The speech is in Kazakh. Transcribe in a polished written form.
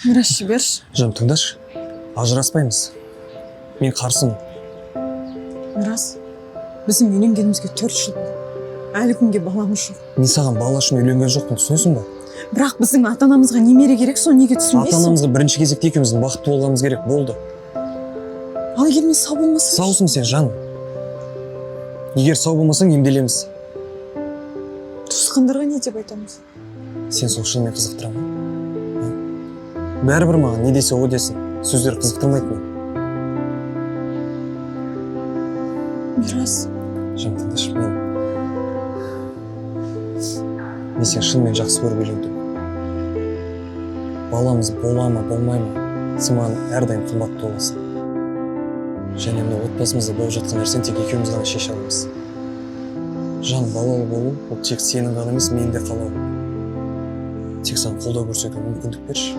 Мирас, жіберші. Жаным, тыңдашы, ажыраспаймыз. Мен қарсымын. Мирас, біздің үйленгенімізге 4 жыл болды. Әлі күнге баламыз жоқ. Мен саған бала үшін үйленген жоқпын, түсінесің ба? Бірақ біздің ата-анамызға немере керек, соны неге түсінбейсің? Ата-анамызға бірінші кезекте екеуміздің бақытты болғанымыз керек, болды. Ал егер мен сау болмасам? Саусың сен, жаным. Егер сау болмасаң, емделеміз. Туысқандарға не деп айтамыз? Сен сол шынымен қызықтыра ма? Бәрібір маған не десе о десін. Сөздер қызықтырмайды ма? Мирас. Жаным, тыңдашы, мен сені шынымен жақсы көріп үйлендім. Баламыз бола ма, болмай ма, сен маған әрдайым қымбатты боласың. Және мына отбасымызда болып жатқан нәрсені тек екеуміз ғана шеше аламыз. Жан, балалы болу, ол тек сенің ғана емес, менің де қалауым. Тек саған қолдау көрсетуге мүмкіндік берші.